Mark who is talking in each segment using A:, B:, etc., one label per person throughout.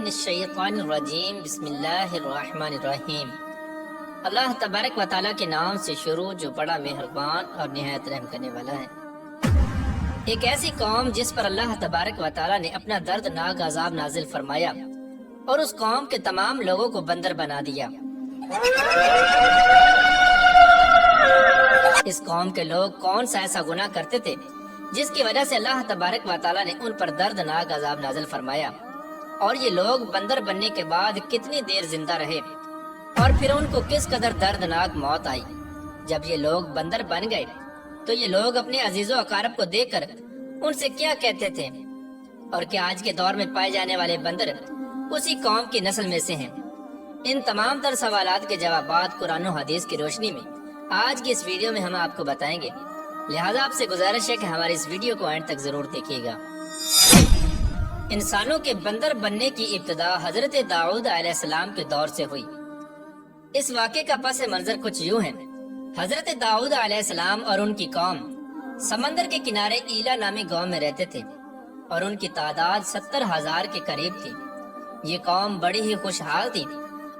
A: من الشیطان الرجیم بسم اللہ الرحمن الرحیم۔ اللہ تبارک و تعالیٰ کے نام سے شروع جو بڑا مہربان اور نہایت رحم کرنے والا ہے۔ ایک ایسی قوم جس پر اللہ تبارک و تعالیٰ نے اپنا دردناک عذاب نازل فرمایا اور اس قوم کے تمام لوگوں کو بندر بنا دیا۔ اس قوم کے لوگ کون سا ایسا گناہ کرتے تھے جس کی وجہ سے اللہ تبارک و تعالیٰ نے ان پر دردناک عذاب نازل فرمایا، اور یہ لوگ بندر بننے کے بعد کتنی دیر زندہ رہے اور پھر ان کو کس قدر دردناک موت آئی۔ جب یہ لوگ بندر بن گئے تو یہ لوگ اپنے عزیز و اقارب کو دیکھ کر ان سے کیا کہتے تھے، اور کیا آج کے دور میں پائے جانے والے بندر اسی قوم کی نسل میں سے ہیں؟ ان تمام تر سوالات کے جوابات قرآن و حدیث کی روشنی میں آج کی اس ویڈیو میں ہم آپ کو بتائیں گے، لہذا آپ سے گزارش ہے کہ ہماری اس ویڈیو کو اینڈ تک ضرور دیکھیے گا۔ انسانوں کے بندر بننے کی ابتدا حضرت داؤد علیہ السلام کے دور سے ہوئی۔ اس واقعے کا پس منظر کچھ یوں ہے۔ حضرت داؤد علیہ السلام اور ان کی قوم سمندر کے کنارے ایلا نامی گاؤں میں رہتے تھے، اور ان کی تعداد 70,000 کے قریب تھی۔ یہ قوم بڑی ہی خوشحال تھی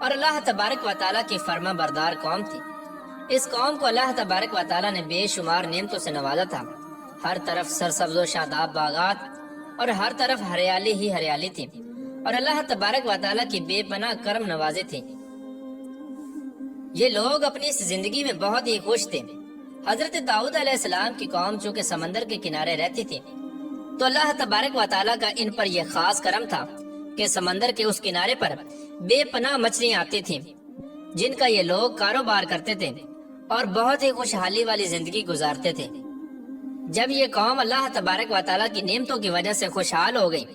A: اور اللہ تبارک و تعالیٰ کی فرما بردار قوم تھی۔ اس قوم کو اللہ تبارک و تعالیٰ نے بے شمار نعمتوں سے نوازا تھا۔ ہر طرف سرسبز و شاداب باغات اور ہر طرف ہریالی ہی ہریالی تھی، اور اللہ تبارک و تعالیٰ کی بے پناہ کرم نوازے تھے۔ یہ لوگ اپنی اس زندگی میں بہت ہی خوش تھے۔ حضرت داؤد علیہ السلام کی قوم چونکہ سمندر کے کنارے رہتی تھی تو اللہ تبارک و تعالیٰ کا ان پر یہ خاص کرم تھا کہ سمندر کے اس کنارے پر بے پناہ مچھلیاں آتی تھیں جن کا یہ لوگ کاروبار کرتے تھے اور بہت ہی خوشحالی والی زندگی گزارتے تھے۔ جب یہ قوم اللہ تبارک و تعالیٰ کی نعمتوں کی وجہ سے خوشحال ہو گئی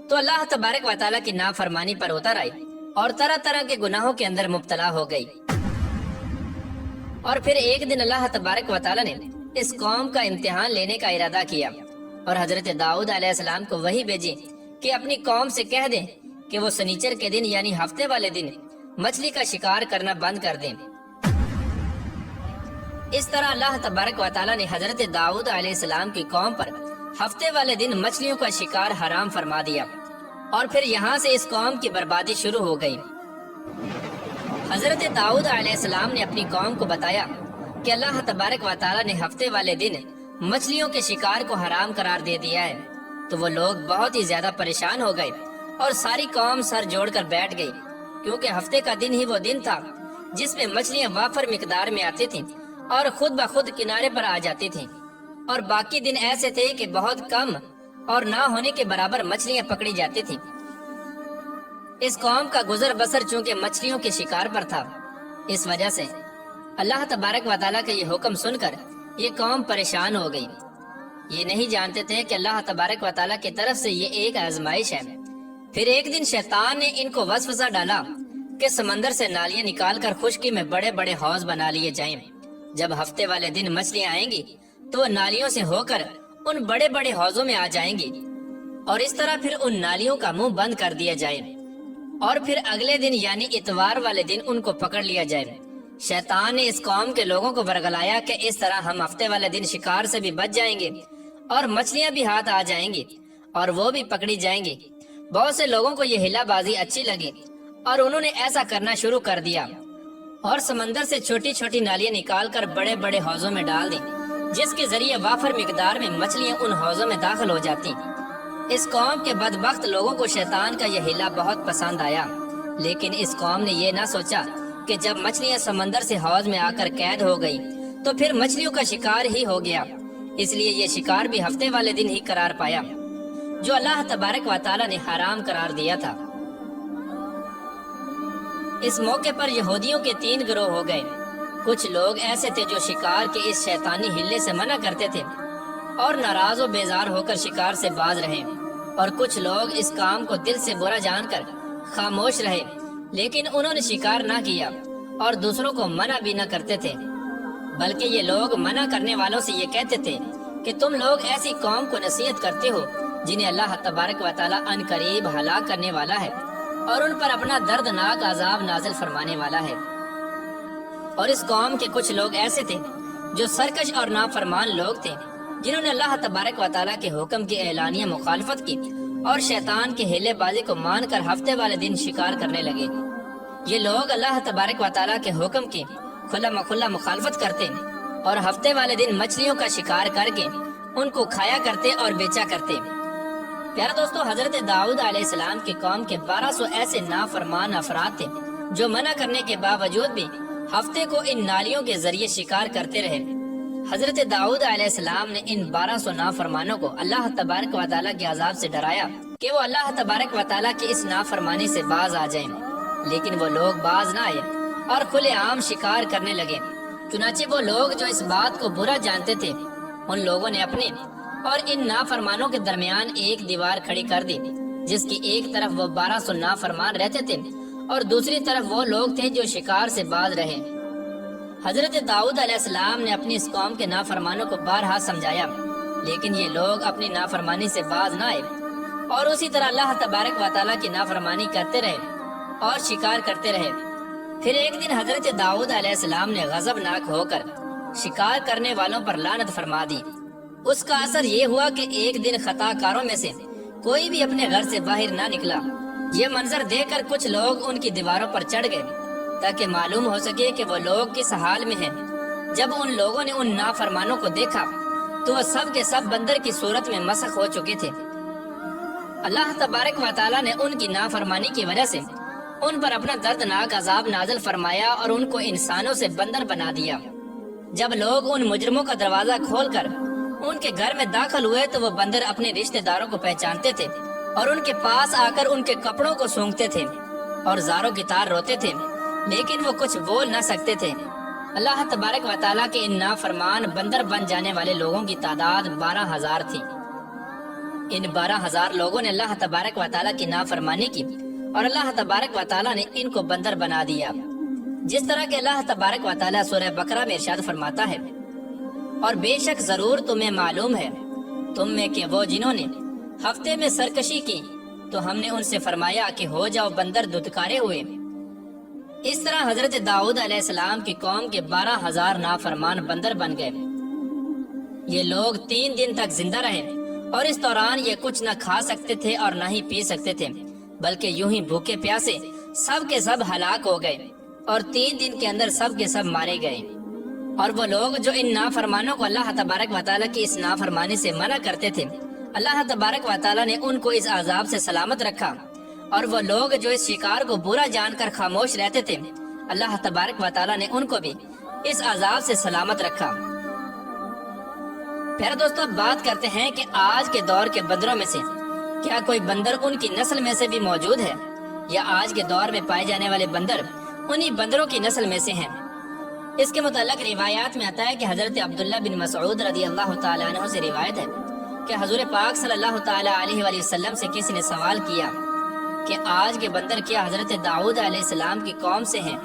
A: تو اللہ تبارک و تعالیٰ کی نافرمانی پر اتر آئی اور طرح طرح کے گناہوں کے اندر مبتلا ہو گئی۔ اور پھر ایک دن اللہ تبارک و تعالیٰ نے اس قوم کا امتحان لینے کا ارادہ کیا اور حضرت داؤد علیہ السلام کو وحی بھیجی کہ اپنی قوم سے کہہ دیں کہ وہ سنیچر کے دن یعنی ہفتے والے دن مچھلی کا شکار کرنا بند کر دیں۔ اس طرح اللہ تبارک و تعالیٰ نے حضرت داؤد علیہ السلام کی قوم پر ہفتے والے دن مچھلیوں کا شکار حرام فرما دیا، اور پھر یہاں سے اس قوم کی بربادی شروع ہو گئی۔ حضرت داؤد علیہ السلام نے اپنی قوم کو بتایا کہ اللہ تبارک و تعالیٰ نے ہفتے والے دن مچھلیوں کے شکار کو حرام قرار دے دیا ہے، تو وہ لوگ بہت ہی زیادہ پریشان ہو گئے اور ساری قوم سر جوڑ کر بیٹھ گئی، کیونکہ ہفتے کا دن ہی وہ دن تھا جس میں مچھلیاں وافر مقدار میں آتی تھیں اور خود بخود کنارے پر آ جاتی تھیں، اور باقی دن ایسے تھے کہ بہت کم اور نہ ہونے کے برابر مچھلیاں پکڑی جاتی تھیں۔ اس قوم کا گزر بسر چونکہ مچھلیوں کے شکار پر تھا، اس وجہ سے اللہ تبارک و تعالیٰ کا یہ حکم سن کر یہ قوم پریشان ہو گئی۔ یہ نہیں جانتے تھے کہ اللہ تبارک و تعالیٰ کی طرف سے یہ ایک آزمائش ہے۔ پھر ایک دن شیطان نے ان کو وسوسہ ڈالا کہ سمندر سے نالیاں نکال کر خشکی میں بڑے بڑے حوض بنا لیے جائیں۔ جب ہفتے والے دن مچھلیاں آئیں گی تو وہ نالیوں سے ہو کر ان بڑے بڑے حوضوں میں آ جائیں گی، اور اس طرح پھر ان نالیوں کا منہ بند کر دیا جائے، اور پھر اگلے دن یعنی اتوار والے دن ان کو پکڑ لیا جائے۔ شیطان نے اس قوم کے لوگوں کو ورگلایا کہ اس طرح ہم ہفتے والے دن شکار سے بھی بچ جائیں گے اور مچھلیاں بھی ہاتھ آ جائیں گی اور وہ بھی پکڑی جائیں گی۔ بہت سے لوگوں کو یہ ہلا بازی اچھی لگی اور انہوں نے ایسا کرنا شروع کر دیا اور سمندر سے چھوٹی چھوٹی نالیاں نکال کر بڑے بڑے حوضوں میں ڈال دیں، جس کے ذریعے وافر مقدار میں مچھلیاں ان حوضوں میں داخل ہو جاتی۔ اس قوم کے بدبخت لوگوں کو شیطان کا یہ ہلا بہت پسند آیا، لیکن اس قوم نے یہ نہ سوچا کہ جب مچھلیاں سمندر سے حوض میں آ کر قید ہو گئی تو پھر مچھلیوں کا شکار ہی ہو گیا۔ اس لیے یہ شکار بھی ہفتے والے دن ہی قرار پایا جو اللہ تبارک و تعالیٰ نے حرام قرار دیا تھا۔ اس موقع پر یہودیوں کے 3 گروہ ہو گئے۔ کچھ لوگ ایسے تھے جو شکار کے اس شیطانی ہلے سے منع کرتے تھے اور ناراض و بیزار ہو کر شکار سے باز رہے، اور کچھ لوگ اس کام کو دل سے برا جان کر خاموش رہے، لیکن انہوں نے شکار نہ کیا اور دوسروں کو منع بھی نہ کرتے تھے، بلکہ یہ لوگ منع کرنے والوں سے یہ کہتے تھے کہ تم لوگ ایسی قوم کو نصیحت کرتے ہو جنہیں اللہ تبارک و تعالیٰ ان قریب ہلاک کرنے والا ہے اور ان پر اپنا دردناک عذاب نازل فرمانے والا ہے۔ اور اس قوم کے کچھ لوگ ایسے تھے جو سرکش اور نافرمان لوگ تھے، جنہوں نے اللہ تبارک و تعالیٰ کے حکم کی اعلانیہ مخالفت کی اور شیطان کے ہیلے بازی کو مان کر ہفتے والے دن شکار کرنے لگے۔ یہ لوگ اللہ تبارک و تعالیٰ کے حکم کی کھلا مکھلا مخالفت کرتے اور ہفتے والے دن مچھلیوں کا شکار کر کے ان کو کھایا کرتے اور بیچا کرتے۔ پیارا دوستو، حضرت داؤد علیہ السلام کی قوم کے 1200 ایسے نافرمان افراد تھے جو منع کرنے کے باوجود بھی ہفتے کو ان نالیوں کے ذریعے شکار کرتے رہے۔ حضرت داؤد علیہ السلام نے ان 1200 نافرمانوں کو اللہ تبارک و تعالیٰ کے عذاب سے ڈرایا کہ وہ اللہ تبارک و تعالیٰ کی اس نافرمانی سے باز آ جائیں، لیکن وہ لوگ باز نہ آئے اور کھلے عام شکار کرنے لگے۔ چنانچہ وہ لوگ جو اس بات کو برا جانتے تھے، ان لوگوں نے اپنے اور ان نافرمانوں کے درمیان ایک دیوار کھڑی کر دی، جس کی ایک طرف وہ 1200 نافرمان رہتے تھے اور دوسری طرف وہ لوگ تھے جو شکار سے باز رہے۔ حضرت داؤد علیہ السلام نے اپنی اس قوم کے نافرمانوں کو بارہا سمجھایا، لیکن یہ لوگ اپنی نافرمانی سے باز نہ آئے اور اسی طرح اللہ تبارک و تعالیٰ کی نافرمانی کرتے رہے اور شکار کرتے رہے۔ پھر ایک دن حضرت داؤد علیہ السلام نے غضبناک ہو کر شکار کرنے والوں پر لعنت فرما دی۔ اس کا اثر یہ ہوا کہ ایک دن خطا کاروں میں سے کوئی بھی اپنے گھر سے باہر نہ نکلا۔ یہ منظر دیکھ کر کچھ لوگ ان کی دیواروں پر چڑھ گئے تاکہ معلوم ہو سکے کہ وہ لوگ کس حال میں ہیں۔ جب ان لوگوں نے ان نافرمانوں کو دیکھا تو وہ سب کے سب بندر کی صورت میں مسخ ہو چکے تھے۔ اللہ تبارک و تعالیٰ نے ان کی نافرمانی کی وجہ سے ان پر اپنا دردناک عذاب نازل فرمایا اور ان کو انسانوں سے بندر بنا دیا۔ جب لوگ ان مجرموں کا دروازہ کھول کر ان کے گھر میں داخل ہوئے تو وہ بندر اپنے رشتہ داروں کو پہچانتے تھے اور ان کے پاس آ کر ان کے کپڑوں کو سونگتے تھے اور زاروں کی طرح روتے تھے، لیکن وہ کچھ بول نہ سکتے تھے۔ اللہ تبارک و تعالیٰ کے ان نافرمان بندر بن جانے والے لوگوں کی تعداد 12,000 تھی۔ ان 12,000 لوگوں نے اللہ تبارک و تعالیٰ کی نافرمانی کی اور اللہ تبارک و تعالیٰ نے ان کو بندر بنا دیا، جس طرح کہ اللہ تبارک و تعالیٰ سورہ بقرہ میں ارشاد فرماتا ہے، اور بے شک ضرور تمہیں معلوم ہے تم میں کہ وہ جنہوں نے ہفتے میں سرکشی کی تو ہم نے ان سے فرمایا کہ ہو جاؤ بندر دھتکارے ہوئے۔ اس طرح حضرت داؤد علیہ السلام کی قوم کے 12,000 نافرمان بندر بن گئے۔ یہ لوگ 3 دن تک زندہ رہے اور اس دوران یہ کچھ نہ کھا سکتے تھے اور نہ ہی پی سکتے تھے، بلکہ یوں ہی بھوکے پیاسے سب کے سب ہلاک ہو گئے اور 3 دن کے اندر سب کے سب مارے گئے۔ اور وہ لوگ جو ان نافرمانوں کو اللہ تبارک و تعالیٰ کی اس نافرمانی سے منع کرتے تھے، اللہ تبارک و تعالیٰ نے ان کو اس عذاب سے سلامت رکھا، اور وہ لوگ جو اس شکار کو برا جان کر خاموش رہتے تھے، اللہ تبارک و تعالیٰ نے ان کو بھی اس عذاب سے سلامت رکھا۔ پیارے دوستو، اب بات کرتے ہیں کہ آج کے دور کے بندروں میں سے کیا کوئی بندر ان کی نسل میں سے بھی موجود ہے، یا آج کے دور میں پائے جانے والے بندر انہی بندروں کی نسل میں سے ہیں؟ اس کے متعلق روایات میں آتا ہے کہ حضرت عبداللہ بن مسعود رضی اللہ تعالیٰ عنہ سے روایت ہے کہ حضور پاک صلی اللہ تعالیٰ علیہ وآلہ وسلم سے کسی نے سوال کیا کہ آج کے بندر کیا حضرت داؤد علیہ السلام کی قوم سے ہیں؟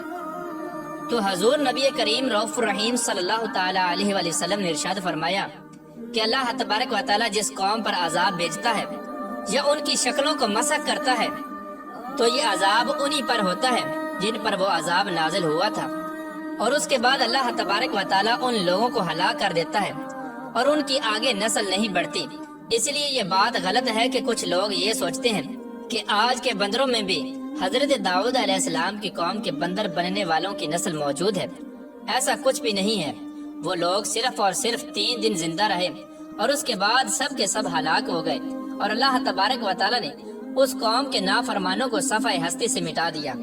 A: تو حضور نبی کریم رؤوف الرحیم صلی اللہ تعالیٰ علیہ وآلہ وسلم نے ارشاد فرمایا کہ اللہ تبارک و تعالیٰ جس قوم پر عذاب بھیجتا ہے یا ان کی شکلوں کو مسخ کرتا ہے تو یہ عذاب انہی پر ہوتا ہے جن پر وہ عذاب نازل ہوا تھا، اور اس کے بعد اللہ تبارک و تعالیٰ ان لوگوں کو ہلاک کر دیتا ہے اور ان کی آگے نسل نہیں بڑھتی۔ اس لیے یہ بات غلط ہے کہ کچھ لوگ یہ سوچتے ہیں کہ آج کے بندروں میں بھی حضرت داؤد علیہ السلام کی قوم کے بندر بننے والوں کی نسل موجود ہے۔ ایسا کچھ بھی نہیں ہے۔ وہ لوگ صرف اور صرف 3 دن زندہ رہے اور اس کے بعد سب کے سب ہلاک ہو گئے، اور اللہ تبارک و تعالیٰ نے اس قوم کے نافرمانوں کو صفحہ ہستی سے مٹا دیا۔